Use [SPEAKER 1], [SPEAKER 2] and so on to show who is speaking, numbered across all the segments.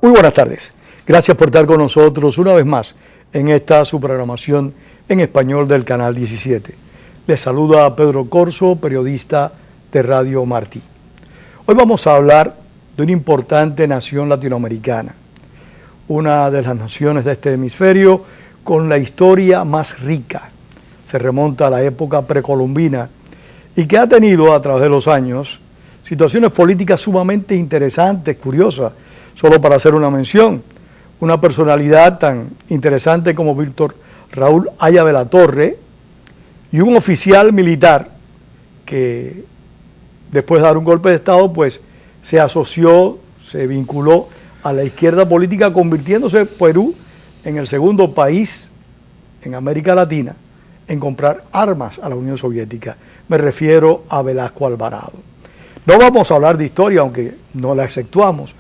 [SPEAKER 1] Muy buenas tardes. Gracias por estar con nosotros una vez más en esta su programación en español del Canal 17. Les saluda Pedro Corso, periodista de Radio Martí. Hoy vamos a hablar de una importante nación latinoamericana, una de las naciones de este hemisferio con la historia más rica. Se remonta a la época precolombina y que ha tenido a través de los años situaciones políticas sumamente interesantes, curiosas. Solo para hacer una mención, una personalidad tan interesante como Víctor Raúl Haya de la Torre y un oficial militar que después de dar un golpe de Estado pues se asoció, se vinculó a la izquierda política, convirtiéndose Perú en el segundo país en América Latina en comprar armas a la Unión Soviética. Me refiero a Velasco Alvarado. No vamos a hablar de historia, aunque no la exceptuamos.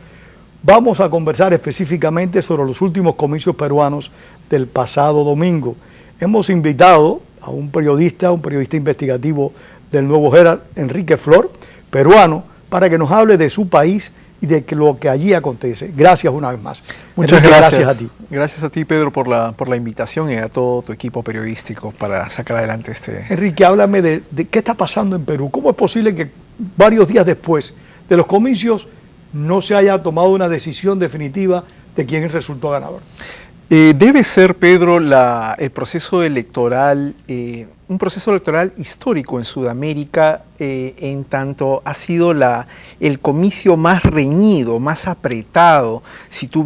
[SPEAKER 1] Vamos a conversar específicamente sobre los últimos comicios peruanos del pasado domingo. Hemos invitado a un periodista investigativo del Nuevo Herald, Enrique Flor, peruano, para que nos hable de su país y de lo que allí acontece. Gracias una vez más.
[SPEAKER 2] Muchas gracias
[SPEAKER 1] a ti.
[SPEAKER 2] Gracias a ti, Pedro, por la invitación y a todo tu equipo periodístico para sacar adelante
[SPEAKER 1] Enrique, háblame de qué está pasando en Perú. ¿Cómo es posible que varios días después de los comicios no se haya tomado una decisión definitiva de quién resultó ganador?
[SPEAKER 2] Debe ser, Pedro, el proceso electoral, un proceso electoral histórico en Sudamérica, en tanto ha sido el comicio más reñido, más apretado. Si tú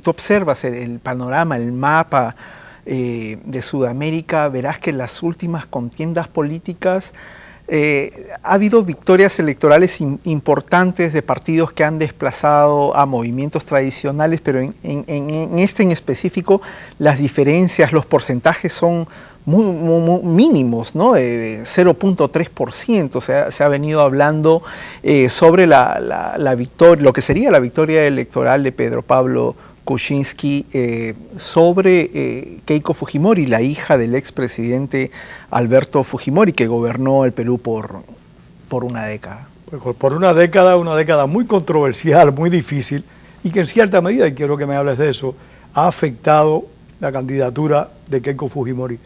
[SPEAKER 2] observas el panorama, el mapa de Sudamérica, verás que las últimas contiendas políticas ha habido victorias electorales importantes de partidos que han desplazado a movimientos tradicionales, pero en este en específico las diferencias, los porcentajes son muy mínimos, ¿no? De 0.3%. Se ha venido hablando sobre la victoria, lo que sería la victoria electoral de Pedro Pablo Kuczynski sobre Keiko Fujimori, la hija del expresidente Alberto Fujimori, que gobernó el Perú por una década.
[SPEAKER 1] Por una década muy controversial, muy difícil, y que en cierta medida, y quiero que me hables de eso, ha afectado la candidatura de Keiko Fujimori.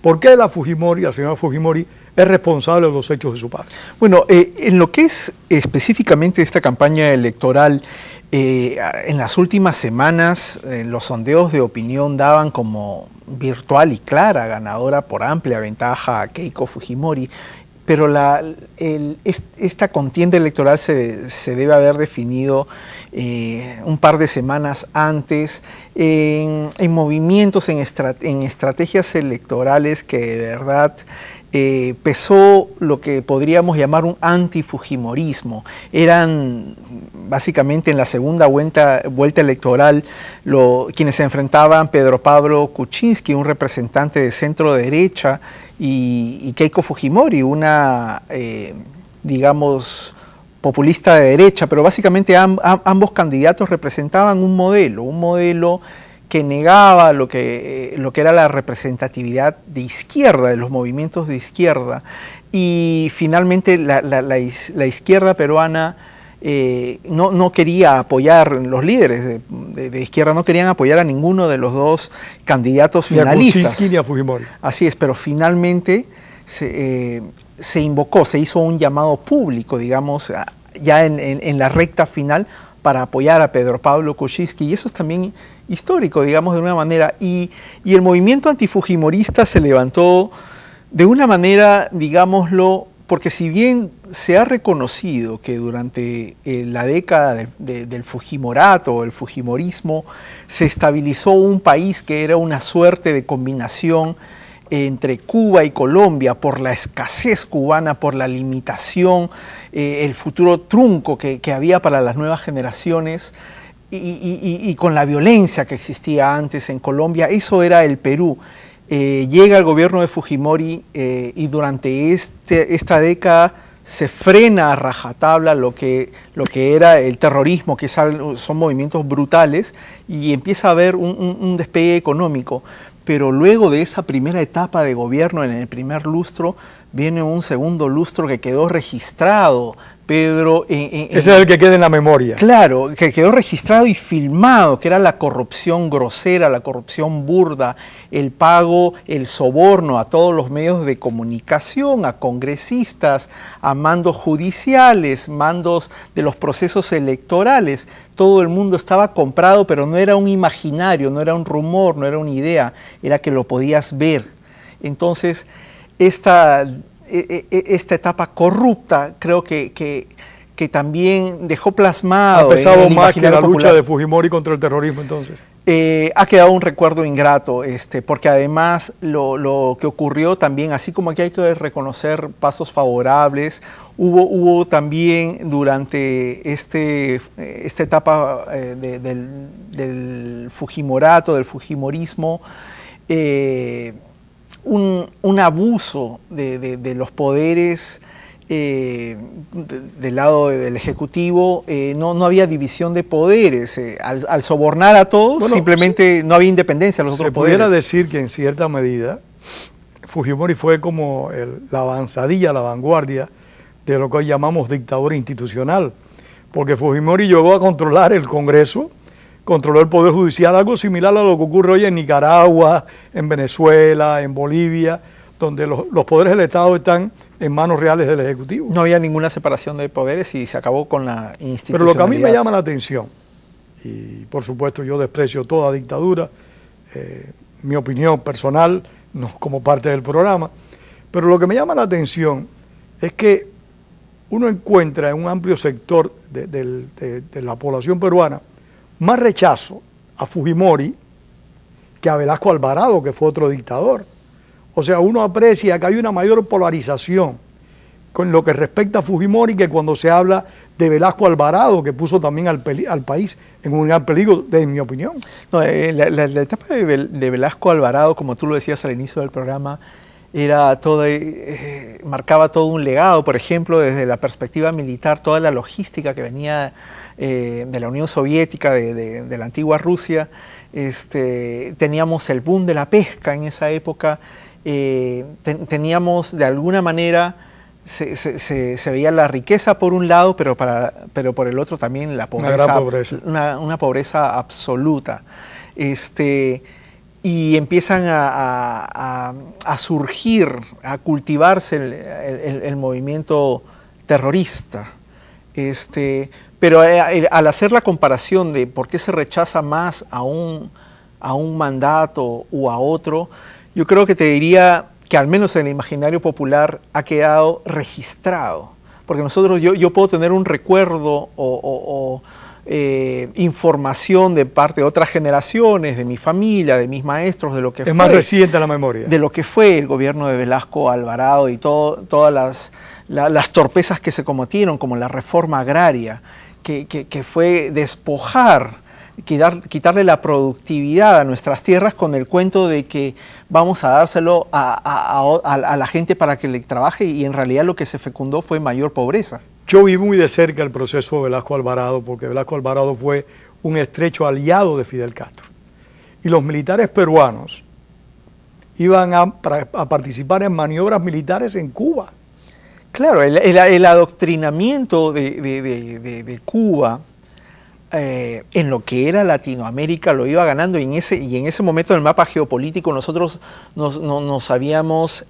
[SPEAKER 1] ¿Por qué la señora Fujimori, es responsable de los hechos de su padre?
[SPEAKER 2] Bueno, en lo que es específicamente esta campaña electoral, en las últimas semanas los sondeos de opinión daban como virtual y clara ganadora por amplia ventaja a Keiko Fujimori, pero esta contienda electoral se debe haber definido un par de semanas antes en movimientos, en estrategias electorales que de verdad pesó lo que podríamos llamar un antifujimorismo. Eran básicamente en la segunda vuelta electoral quienes se enfrentaban Pedro Pablo Kuczynski, un representante de centro derecha, y Keiko Fujimori, una digamos populista de derecha, pero básicamente ambos candidatos representaban un modelo que negaba lo que era la representatividad de izquierda, de los movimientos de izquierda, y finalmente la izquierda peruana no quería apoyar, los líderes de izquierda no querían apoyar a ninguno de los dos candidatos finalistas.
[SPEAKER 1] Ni a Kuczynski ni a Fujimori.
[SPEAKER 2] Así es, pero finalmente se invocó, se hizo un llamado público, digamos, ya en la recta final, para apoyar a Pedro Pablo Kuczynski, y eso es también histórico, digamos, de una manera, y el movimiento antifujimorista se levantó de una manera, digámoslo, porque si bien se ha reconocido que durante la década del Fujimorato o el Fujimorismo se estabilizó un país que era una suerte de combinación entre Cuba y Colombia, por la escasez cubana, por la limitación, el futuro trunco que había para las nuevas generaciones, y con la violencia que existía antes en Colombia. Eso era el Perú. Llega el gobierno de Fujimori y durante esta década se frena a rajatabla lo que era el terrorismo, que son movimientos brutales, y empieza a haber un despegue económico. Pero luego de esa primera etapa de gobierno, en el primer lustro, viene un segundo lustro que quedó registrado Pedro.
[SPEAKER 1] Ese es el que queda en la memoria.
[SPEAKER 2] Claro, que quedó registrado y filmado, que era la corrupción grosera, la corrupción burda, el pago, el soborno a todos los medios de comunicación, a congresistas, a mandos judiciales, mandos de los procesos electorales. Todo el mundo estaba comprado, pero no era un imaginario, no era un rumor, no era una idea, era que lo podías ver. Entonces, esta etapa corrupta creo que también dejó plasmado
[SPEAKER 1] ha pesado
[SPEAKER 2] en el
[SPEAKER 1] más que la
[SPEAKER 2] imaginario
[SPEAKER 1] lucha
[SPEAKER 2] popular.
[SPEAKER 1] de Fujimori contra el terrorismo entonces.
[SPEAKER 2] Ha quedado un recuerdo ingrato, porque además lo que ocurrió también, así como aquí hay que reconocer pasos favorables, hubo también durante esta etapa del Fujimorato, del Fujimorismo, un abuso de los poderes del lado del Ejecutivo. No había división de poderes. Al sobornar a todos, bueno, simplemente no había independencia de los otros poderes.
[SPEAKER 1] Se pudiera decir que en cierta medida Fujimori fue como la avanzadilla, la vanguardia de lo que hoy llamamos dictadura institucional, porque Fujimori llegó a controlar el Congreso, controló el Poder Judicial, algo similar a lo que ocurre hoy en Nicaragua, en Venezuela, en Bolivia, donde los poderes del Estado están en manos reales del Ejecutivo.
[SPEAKER 2] No había ninguna separación de poderes y se acabó con la institucionalidad.
[SPEAKER 1] Pero lo que a mí me llama la atención, y por supuesto yo desprecio toda dictadura, mi opinión personal, no como parte del programa, pero lo que me llama la atención es que uno encuentra en un amplio sector de la población peruana más rechazo a Fujimori que a Velasco Alvarado, que fue otro dictador. O sea, uno aprecia que hay una mayor polarización con lo que respecta a Fujimori que cuando se habla de Velasco Alvarado, que puso también al país en un gran peligro, en mi opinión.
[SPEAKER 2] No, la etapa de Velasco Alvarado, como tú lo decías al inicio del programa, era marcaba todo un legado, por ejemplo, desde la perspectiva militar, toda la logística que venía de la Unión Soviética, de la antigua Rusia. Teníamos el boom de la pesca en esa época, teníamos de alguna manera, se veía la riqueza por un lado, pero por el otro también la pobreza,
[SPEAKER 1] una gran pobreza.
[SPEAKER 2] Una pobreza absoluta. Y empiezan a surgir, a cultivarse el movimiento terrorista. Pero al hacer la comparación de por qué se rechaza más a un mandato o a otro, yo creo que te diría que al menos en el imaginario popular ha quedado registrado. Porque yo puedo tener un recuerdo o información de parte de otras generaciones, de mi familia, de mis maestros, de lo que fue.
[SPEAKER 1] Es más reciente la memoria.
[SPEAKER 2] De lo que fue el gobierno de Velasco Alvarado y todas las torpezas que se cometieron, como la reforma agraria, que fue despojar, quitarle la productividad a nuestras tierras con el cuento de que vamos a dárselo a la gente para que le trabaje, y en realidad lo que se fecundó fue mayor pobreza.
[SPEAKER 1] Yo vi muy de cerca el proceso de Velasco Alvarado, porque Velasco Alvarado fue un estrecho aliado de Fidel Castro. Y los militares peruanos iban a participar en maniobras militares en Cuba.
[SPEAKER 2] Claro, el adoctrinamiento de Cuba en lo que era Latinoamérica lo iba ganando, y en ese momento en el mapa geopolítico nosotros nos habíamos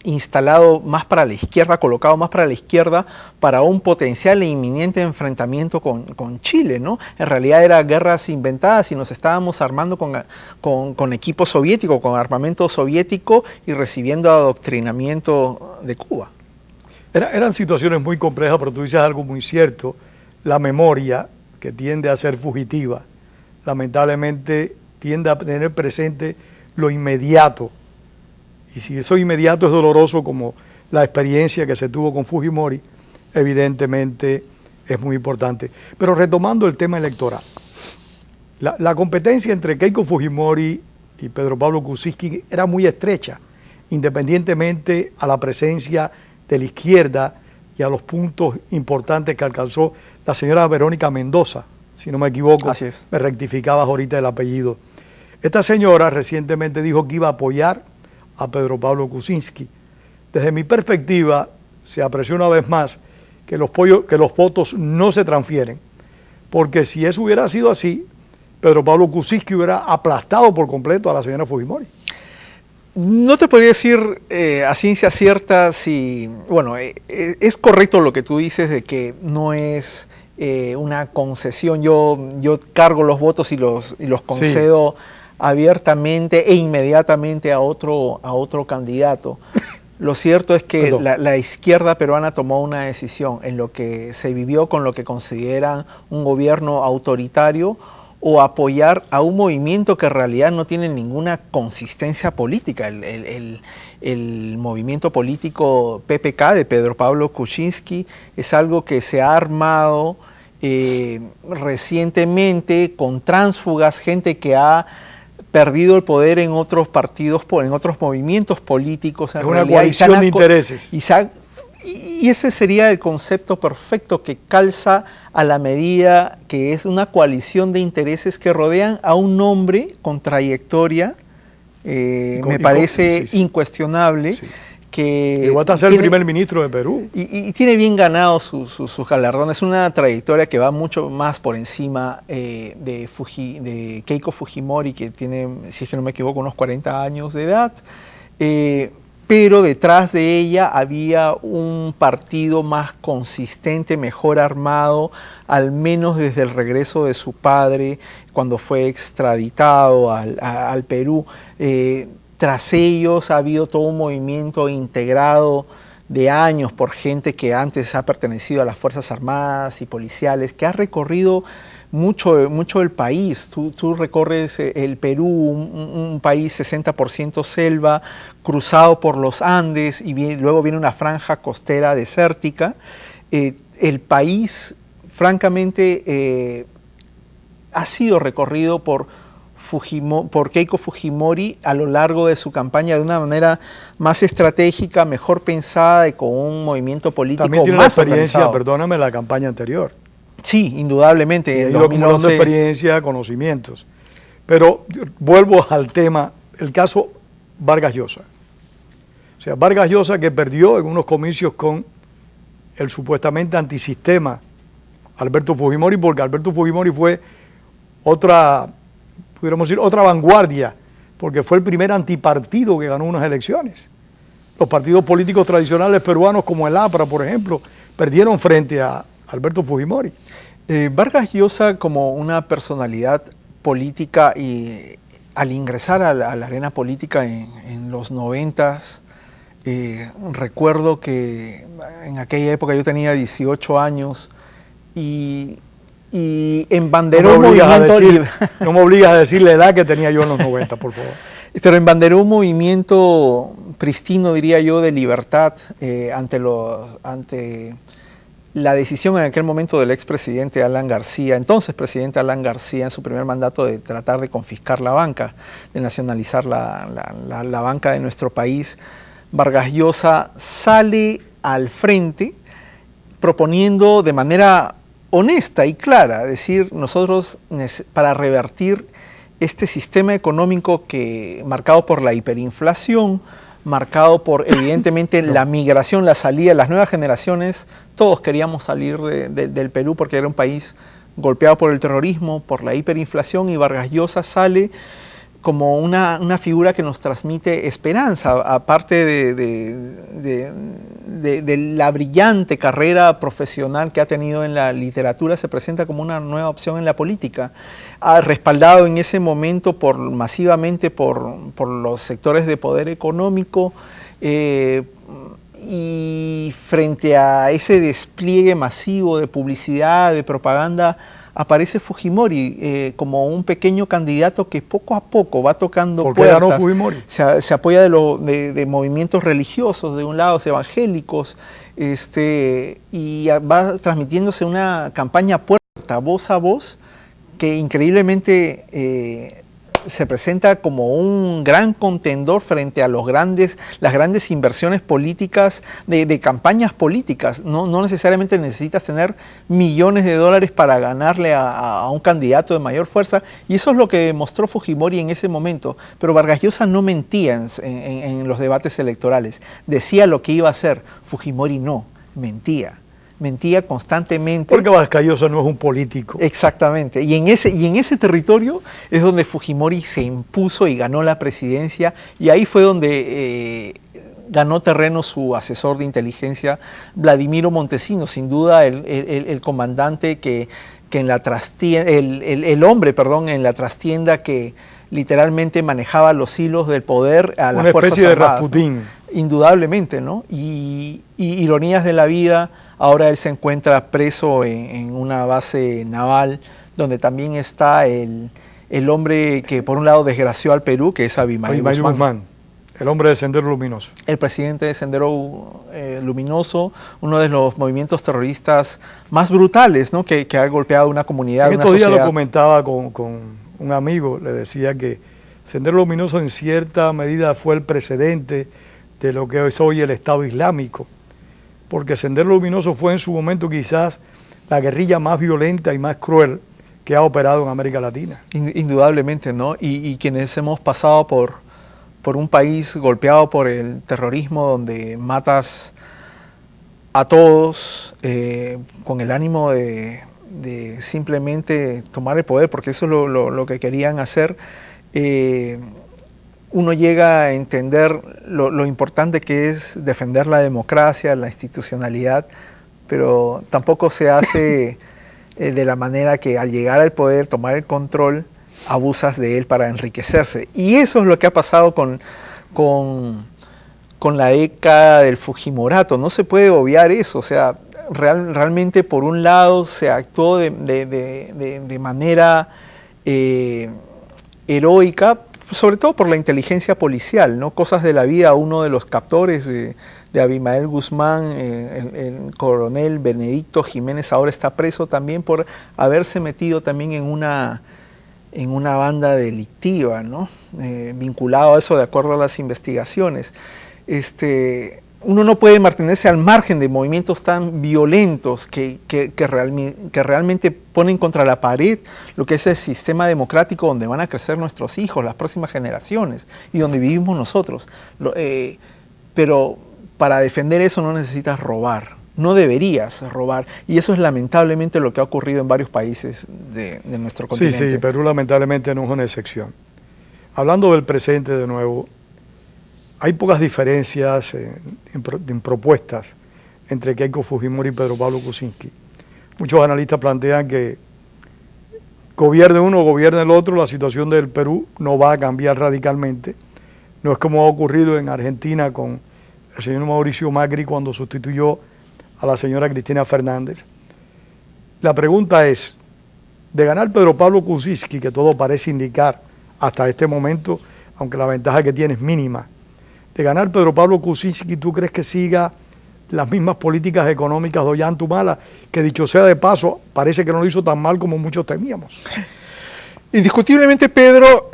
[SPEAKER 2] instalado más para la izquierda, colocado más para la izquierda para un potencial e inminente enfrentamiento con Chile, ¿no? En realidad eran guerras inventadas y nos estábamos armando con equipo soviético, con armamento soviético y recibiendo adoctrinamiento de Cuba.
[SPEAKER 1] Eran situaciones muy complejas, pero tú dices algo muy cierto. La memoria, que tiende a ser fugitiva, lamentablemente tiende a tener presente lo inmediato. Y si eso inmediato es doloroso, como la experiencia que se tuvo con Fujimori, evidentemente es muy importante. Pero retomando el tema electoral, la competencia entre Keiko Fujimori y Pedro Pablo Kuczynski era muy estrecha, independientemente a la presencia de la izquierda y a los puntos importantes que alcanzó la señora Verónica Mendoza, si no me equivoco.
[SPEAKER 2] Así es.
[SPEAKER 1] Me rectificabas ahorita el apellido. Esta señora recientemente dijo que iba a apoyar a Pedro Pablo Kuczynski. Desde mi perspectiva, se apreció una vez más que que los votos no se transfieren, porque si eso hubiera sido así, Pedro Pablo Kuczynski hubiera aplastado por completo a la señora Fujimori.
[SPEAKER 2] No te podría decir a ciencia cierta si, bueno, es correcto lo que tú dices de que no es una concesión. Yo cargo los votos y los concedo abiertamente e inmediatamente a otro candidato. Lo cierto es que la izquierda peruana tomó una decisión en lo que se vivió con lo que consideran un gobierno autoritario o apoyar a un movimiento que en realidad no tiene ninguna consistencia política. El movimiento político PPK de Pedro Pablo Kuczynski es algo que se ha armado recientemente con tránsfugas, gente que ha perdido el poder en otros partidos, en otros movimientos políticos.
[SPEAKER 1] Es una coalición de intereses.
[SPEAKER 2] Y ese sería el concepto perfecto que calza a la medida que es una coalición de intereses que rodean a un hombre con trayectoria, me parece incuestionable.
[SPEAKER 1] Sí.
[SPEAKER 2] Que
[SPEAKER 1] llegó hasta ser el primer ministro de Perú.
[SPEAKER 2] Y tiene bien ganado sus galardones. Una trayectoria que va mucho más por encima de Keiko Fujimori, que tiene, si es que no me equivoco, unos 40 años de edad. Pero detrás de ella había un partido más consistente, mejor armado, al menos desde el regreso de su padre, cuando fue extraditado al Perú. Tras ellos ha habido todo un movimiento integrado de años por gente que antes ha pertenecido a las Fuerzas Armadas y policiales, que ha recorrido mucho el país. Tú recorres el Perú, un país 60% selva, cruzado por los Andes, y luego viene una franja costera desértica. El país, francamente, ha sido recorrido por Keiko Fujimori a lo largo de su campaña de una manera más estratégica, mejor pensada y con un movimiento político
[SPEAKER 1] también tiene
[SPEAKER 2] más
[SPEAKER 1] la experiencia,
[SPEAKER 2] organizado.
[SPEAKER 1] perdóname, la campaña anterior.
[SPEAKER 2] Sí, indudablemente.
[SPEAKER 1] Ha ido acumulando experiencia, conocimientos. Pero vuelvo al tema, el caso Vargas Llosa. O sea, Vargas Llosa, que perdió en unos comicios con el supuestamente antisistema Alberto Fujimori, porque Alberto Fujimori fue pudiéramos decir, otra vanguardia, porque fue el primer antipartido que ganó unas elecciones. Los partidos políticos tradicionales peruanos, como el APRA, por ejemplo, perdieron frente a Alberto Fujimori.
[SPEAKER 2] Vargas Llosa, como una personalidad política, y al ingresar a la arena política en los 90s, recuerdo que en aquella época yo tenía 18 años y embanderó un movimiento...
[SPEAKER 1] No me obligas a decir la edad que tenía yo en los 90, por favor.
[SPEAKER 2] Pero embanderó un movimiento pristino, diría yo, de libertad ante la decisión en aquel momento del expresidente Alan García, entonces presidente Alan García, en su primer mandato, de tratar de confiscar la banca, de nacionalizar la banca de nuestro país. Vargas Llosa sale al frente proponiendo de manera honesta y clara, decir, nosotros para revertir este sistema económico marcado por la hiperinflación, marcado por evidentemente la migración, la salida, las nuevas generaciones, todos queríamos salir del Perú porque era un país golpeado por el terrorismo, por la hiperinflación, y Vargas Llosa sale como una figura que nos transmite esperanza, aparte de la brillante carrera profesional que ha tenido en la literatura. Se presenta como una nueva opción en la política, respaldado en ese momento masivamente por los sectores de poder económico, y frente a ese despliegue masivo de publicidad, de propaganda, aparece Fujimori como un pequeño candidato que poco a poco va tocando puertas.
[SPEAKER 1] ¿Por qué ganó Fujimori?
[SPEAKER 2] Se apoya de movimientos religiosos, de un lado evangélicos, y va transmitiéndose una campaña puerta, voz a voz, que increíblemente se presenta como un gran contendor frente a las grandes inversiones políticas, de campañas políticas. No necesariamente necesitas tener millones de dólares para ganarle a un candidato de mayor fuerza, y eso es lo que demostró Fujimori en ese momento. Pero Vargas Llosa no mentía en los debates electorales, decía lo que iba a hacer. Fujimori no, mentía. mentía constantemente.
[SPEAKER 1] Porque Vargas Llosa no es un político.
[SPEAKER 2] Exactamente. Y en ese territorio es donde Fujimori se impuso y ganó la presidencia, y ahí fue donde ganó terreno su asesor de inteligencia, Vladimiro Montesinos, sin duda el comandante que en la trastienda, el hombre, perdón, en la trastienda que literalmente manejaba los hilos del poder a las Fuerzas Armadas. Una especie de Rasputín. ¿No? Indudablemente, ¿no? Y ironías de la vida, ahora él se encuentra preso en una base naval, donde también está el hombre que por un lado desgració al Perú, que es Abimael Guzmán.
[SPEAKER 1] El hombre de Sendero Luminoso.
[SPEAKER 2] El presidente de Sendero Luminoso, uno de los movimientos terroristas más brutales, ¿no? que ha golpeado una comunidad,
[SPEAKER 1] una sociedad. Estos días lo comentaba con un amigo, le decía que Sendero Luminoso en cierta medida fue el precedente de lo que es hoy el Estado Islámico, porque Sendero Luminoso fue en su momento quizás la guerrilla más violenta y más cruel que ha operado en América Latina.
[SPEAKER 2] Indudablemente, ¿no? Y quienes hemos pasado por un país golpeado por el terrorismo, donde matas a todos con el ánimo de simplemente tomar el poder, porque eso es lo que querían hacer, uno llega a entender lo importante que es defender la democracia, la institucionalidad, pero tampoco se hace de la manera que al llegar al poder, tomar el control, abusas de él para enriquecerse. Y eso es lo que ha pasado con la década del Fujimorato. No se puede obviar eso. O sea, realmente por un lado se actuó de manera heroica, sobre todo por la inteligencia policial, ¿no? Cosas de la vida. Uno de los captores de Abimael Guzmán, el coronel Benedicto Jiménez, ahora está preso también por haberse metido también en una banda delictiva, ¿no? Vinculado a eso de acuerdo a las investigaciones. Uno no puede mantenerse al margen de movimientos tan violentos que realmente ponen contra la pared lo que es el sistema democrático donde van a crecer nuestros hijos, las próximas generaciones, y donde vivimos nosotros. Pero para defender eso no necesitas robar. No deberías robar, y eso es lamentablemente lo que ha ocurrido en varios países de nuestro continente.
[SPEAKER 1] Sí, Perú lamentablemente no es una excepción. Hablando del presente de nuevo, hay pocas diferencias en propuestas entre Keiko Fujimori y Pedro Pablo Kuczynski. Muchos analistas plantean que gobierne uno o gobierne el otro, la situación del Perú no va a cambiar radicalmente. No es como ha ocurrido en Argentina con el señor Mauricio Macri cuando sustituyó a la señora Cristina Fernández. La pregunta es, de ganar Pedro Pablo Kuczynski, que todo parece indicar hasta este momento, aunque la ventaja que tiene es mínima, de ganar Pedro Pablo Kuczynski, ¿tú crees que siga las mismas políticas económicas de Ollanta Humala, que dicho sea de paso, parece que no lo hizo tan mal como muchos temíamos?
[SPEAKER 2] Indiscutiblemente, Pedro,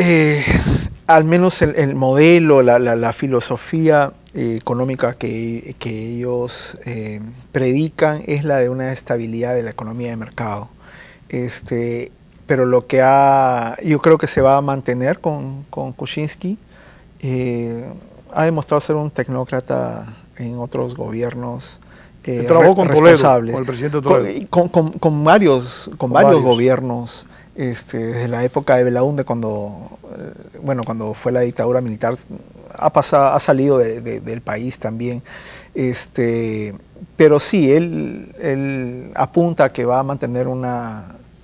[SPEAKER 2] al menos el modelo, la filosofía económica que ellos predican es la de una estabilidad de la economía de mercado. Pero lo que yo creo que se va a mantener con Kuczynski, ha demostrado ser un tecnócrata en otros gobiernos
[SPEAKER 1] trabajó con Toledo, con el presidente Toledo.
[SPEAKER 2] Con varios gobiernos, desde la época de Belaúnde, cuando fue la dictadura militar, ha salido del país también. Pero sí, él apunta a que va a mantener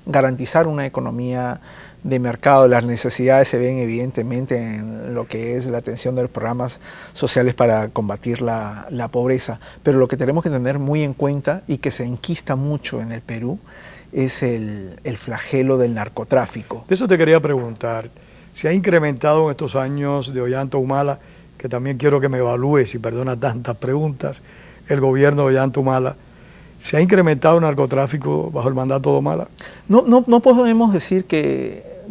[SPEAKER 2] garantizar una economía de mercado. Las necesidades se ven evidentemente en lo que es la atención de los programas sociales para combatir la pobreza, pero lo que tenemos que tener muy en cuenta y que se enquista mucho en el Perú es el flagelo del narcotráfico.
[SPEAKER 1] De eso te quería preguntar, ¿se ha incrementado en estos años de Ollanta Humala, que también quiero que me evalúes, y perdona tantas preguntas, el gobierno de Ollanta Humala, ¿se ha incrementado el narcotráfico bajo el mandato de Humala?
[SPEAKER 2] No podemos decir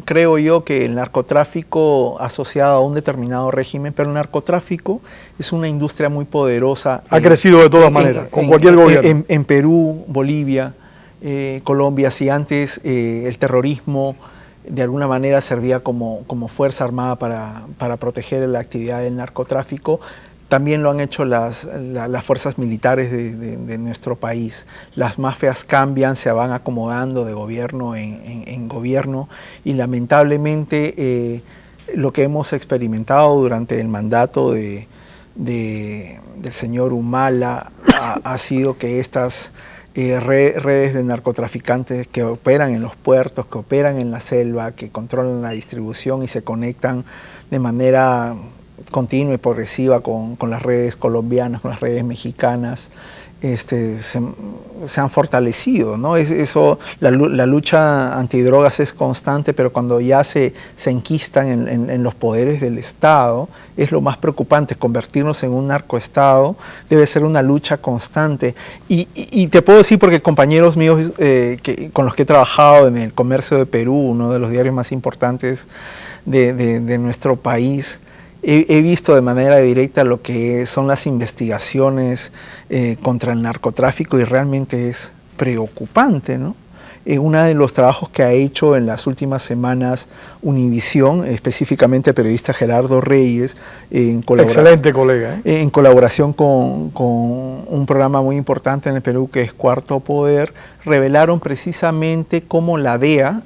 [SPEAKER 2] creo yo que el narcotráfico asociado a un determinado régimen, pero el narcotráfico es una industria muy poderosa.
[SPEAKER 1] Ha crecido de todas maneras, con cualquier gobierno.
[SPEAKER 2] En Perú, Bolivia, Colombia, si antes el terrorismo de alguna manera servía como fuerza armada para proteger la actividad del narcotráfico, también lo han hecho las fuerzas militares de nuestro país. Las mafias cambian, se van acomodando de gobierno en gobierno y lamentablemente lo que hemos experimentado durante el mandato del señor Humala ha sido que estas redes de narcotraficantes que operan en los puertos, que operan en la selva, que controlan la distribución y se conectan de manera continua y progresiva con las redes colombianas, con las redes mexicanas, se han fortalecido, ¿no? La lucha antidrogas es constante, pero cuando ya se enquistan en los poderes del Estado, es lo más preocupante. Convertirnos en un narcoestado debe ser una lucha constante. Y te puedo decir, porque compañeros míos con los que he trabajado en el Comercio de Perú, uno de los diarios más importantes de nuestro país, he visto de manera directa lo que son las investigaciones contra el narcotráfico y realmente es preocupante, ¿no? Uno de los trabajos que ha hecho en las últimas semanas Univisión, específicamente el periodista Gerardo Reyes,
[SPEAKER 1] excelente colega,
[SPEAKER 2] en colaboración con un programa muy importante en el Perú que es Cuarto Poder, revelaron precisamente cómo la DEA,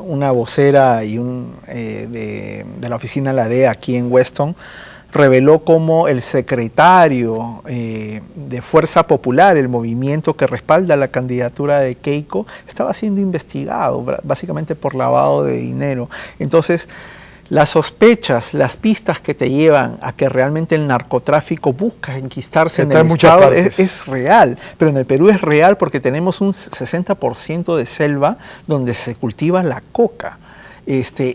[SPEAKER 2] una vocera de la oficina de la DEA aquí en Weston, reveló cómo el secretario de Fuerza Popular, el movimiento que respalda la candidatura de Keiko, estaba siendo investigado básicamente por lavado de dinero. Entonces, las sospechas, las pistas que te llevan a que realmente el narcotráfico busca enquistarse en el Estado es real, pero en el Perú es real porque tenemos un 60% de selva donde se cultiva la coca.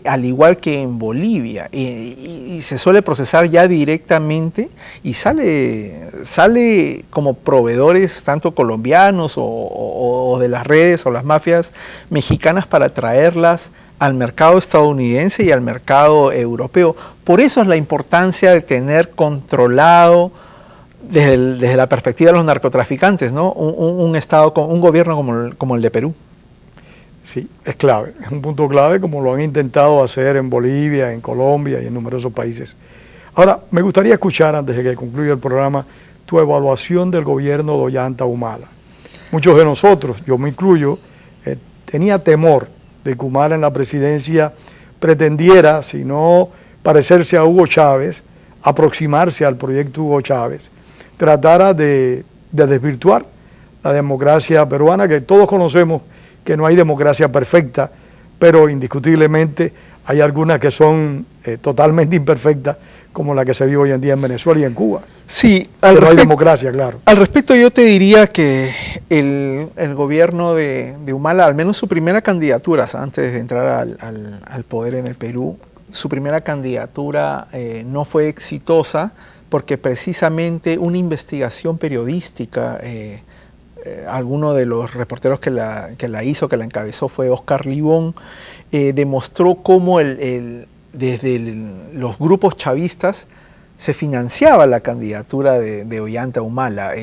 [SPEAKER 2] Al igual que en Bolivia, y se suele procesar ya directamente y sale como proveedores tanto colombianos o de las redes o las mafias mexicanas para traerlas al mercado estadounidense y al mercado europeo. Por eso es la importancia de tener controlado desde la perspectiva de los narcotraficantes, ¿no? un gobierno como el de Perú.
[SPEAKER 1] Sí, es clave, es un punto clave como lo han intentado hacer en Bolivia, en Colombia y en numerosos países. Ahora, me gustaría escuchar, antes de que concluya el programa, tu evaluación del gobierno de Ollanta Humala. Muchos de nosotros, yo me incluyo, tenía temor de que Humala en la presidencia pretendiera, si no parecerse a Hugo Chávez, aproximarse al proyecto Hugo Chávez, tratara de desvirtuar la democracia peruana, que todos conocemos que no hay democracia perfecta, pero indiscutiblemente hay algunas que son totalmente imperfectas, como la que se vive hoy en día en Venezuela y en Cuba.
[SPEAKER 2] Sí,
[SPEAKER 1] pero hay democracia, claro.
[SPEAKER 2] Al respecto yo te diría que el gobierno de Humala, al menos su primera candidatura, antes de entrar al poder en el Perú, su primera candidatura no fue exitosa porque precisamente una investigación periodística, alguno de los reporteros que la encabezó fue Oscar Libón, demostró cómo desde los grupos chavistas se financiaba la candidatura de Ollanta Humala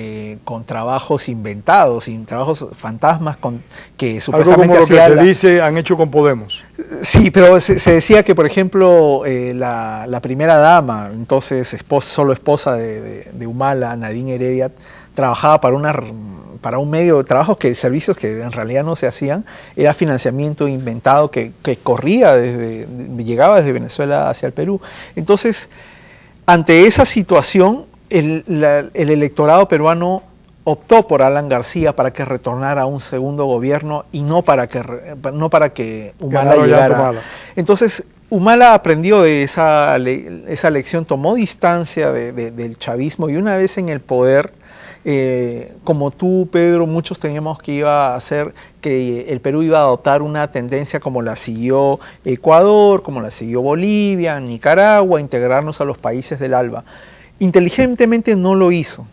[SPEAKER 2] con trabajos inventados, trabajos fantasmas que supuestamente
[SPEAKER 1] algo como lo que se dice han hecho con Podemos.
[SPEAKER 2] Sí, pero se decía que, por ejemplo, la primera dama, entonces solo esposa de Humala, Nadine Heredia, trabajaba para un medio de trabajo, servicios que en realidad no se hacían, era financiamiento inventado que llegaba desde Venezuela hacia el Perú. Entonces, ante esa situación, el electorado peruano optó por Alan García para que retornara a un segundo gobierno y no para que Humala llegara. Entonces, Humala aprendió de esa lección, tomó distancia del chavismo y una vez en el poder, como tú, Pedro, muchos teníamos que iba a hacer que el Perú iba a adoptar una tendencia como la siguió Ecuador, como la siguió Bolivia, Nicaragua, integrarnos a los países del ALBA. Inteligentemente no lo hizo.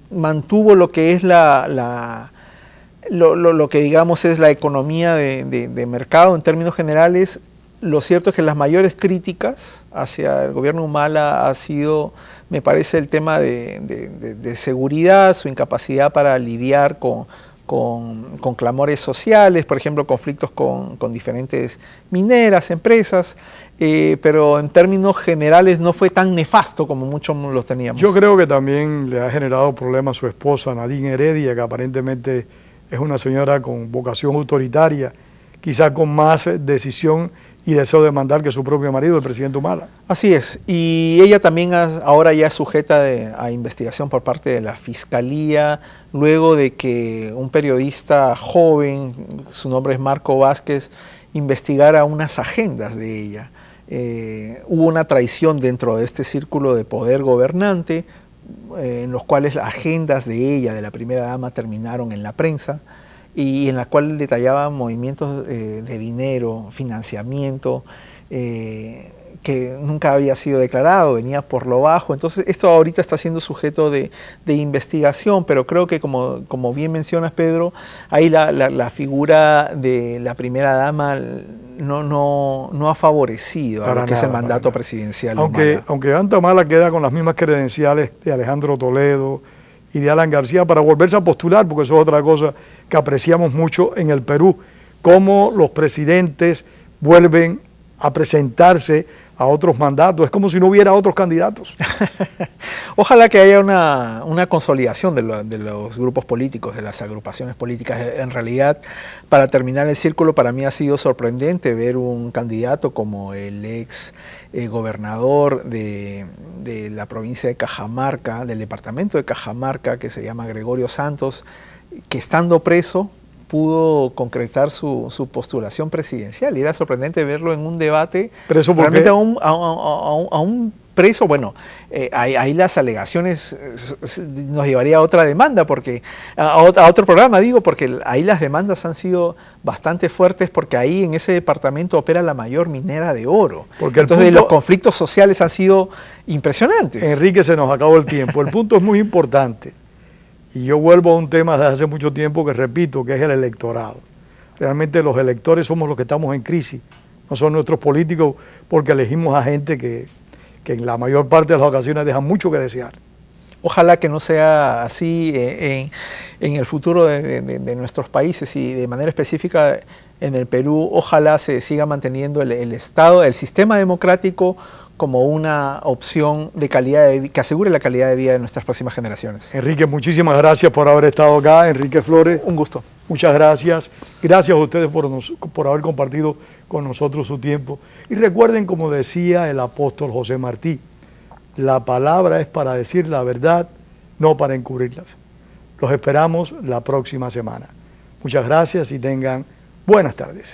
[SPEAKER 2] Mantuvo lo que es lo que digamos es la economía de mercado en términos generales. Lo cierto es que las mayores críticas hacia el gobierno Humala ha sido, me parece, el tema de seguridad, su incapacidad para lidiar con con clamores sociales, por ejemplo, conflictos con diferentes mineras, empresas, pero en términos generales no fue tan nefasto como muchos los teníamos.
[SPEAKER 1] Yo creo que también le ha generado problemas a su esposa, Nadine Heredia, que aparentemente es una señora con vocación autoritaria, quizás con más decisión y deseo de mandar que su propio marido, el presidente Humala.
[SPEAKER 2] Así es, y ella también ahora ya es sujeta a investigación por parte de la Fiscalía, luego de que un periodista joven, su nombre es Marco Vázquez, investigara unas agendas de ella. Hubo una traición dentro de este círculo de poder gobernante, en los cuales las agendas de ella, de la primera dama, terminaron en la prensa, y en la cual detallaba movimientos de dinero, financiamiento, que nunca había sido declarado, venía por lo bajo. Entonces esto ahorita está siendo sujeto de investigación, pero creo que como bien mencionas, Pedro, ahí la figura de la primera dama no ha favorecido a lo que es el mandato presidencial.
[SPEAKER 1] Aunque Anta Humala queda con las mismas credenciales de Alejandro Toledo y de Alan García para volverse a postular, porque eso es otra cosa que apreciamos mucho en el Perú, cómo los presidentes vuelven a presentarse a otros mandatos, es como si no hubiera otros candidatos.
[SPEAKER 2] Ojalá que haya una consolidación de los grupos políticos, de las agrupaciones políticas. En realidad, para terminar el círculo, para mí ha sido sorprendente ver un candidato como el ex gobernador de la provincia de Cajamarca, del departamento de Cajamarca, que se llama Gregorio Santos, que estando preso pudo concretar su postulación presidencial. Y era sorprendente verlo en un debate.
[SPEAKER 1] ¿Preso por
[SPEAKER 2] realmente
[SPEAKER 1] qué?
[SPEAKER 2] a un preso, bueno, ahí las alegaciones nos llevaría a otra demanda, porque a otro programa, digo, porque ahí las demandas han sido bastante fuertes, porque ahí en ese departamento opera la mayor minera de oro. Entonces los conflictos sociales han sido impresionantes.
[SPEAKER 1] Enrique, se nos acabó el tiempo. El punto es muy importante. Y yo vuelvo a un tema desde hace mucho tiempo que repito, que es el electorado. Realmente los electores somos los que estamos en crisis, no son nuestros políticos, porque elegimos a gente que en la mayor parte de las ocasiones dejan mucho que desear.
[SPEAKER 2] Ojalá que no sea así en el futuro de nuestros países, y de manera específica en el Perú. Ojalá se siga manteniendo el Estado, el sistema democrático, como una opción de calidad que asegure la calidad de vida de nuestras próximas generaciones.
[SPEAKER 1] Enrique, muchísimas gracias por haber estado acá. Enrique Flores,
[SPEAKER 2] un gusto.
[SPEAKER 1] Muchas gracias. Gracias a ustedes por haber compartido con nosotros su tiempo. Y recuerden, como decía el apóstol José Martí, la palabra es para decir la verdad, no para encubrirlas. Los esperamos la próxima semana. Muchas gracias y tengan buenas tardes.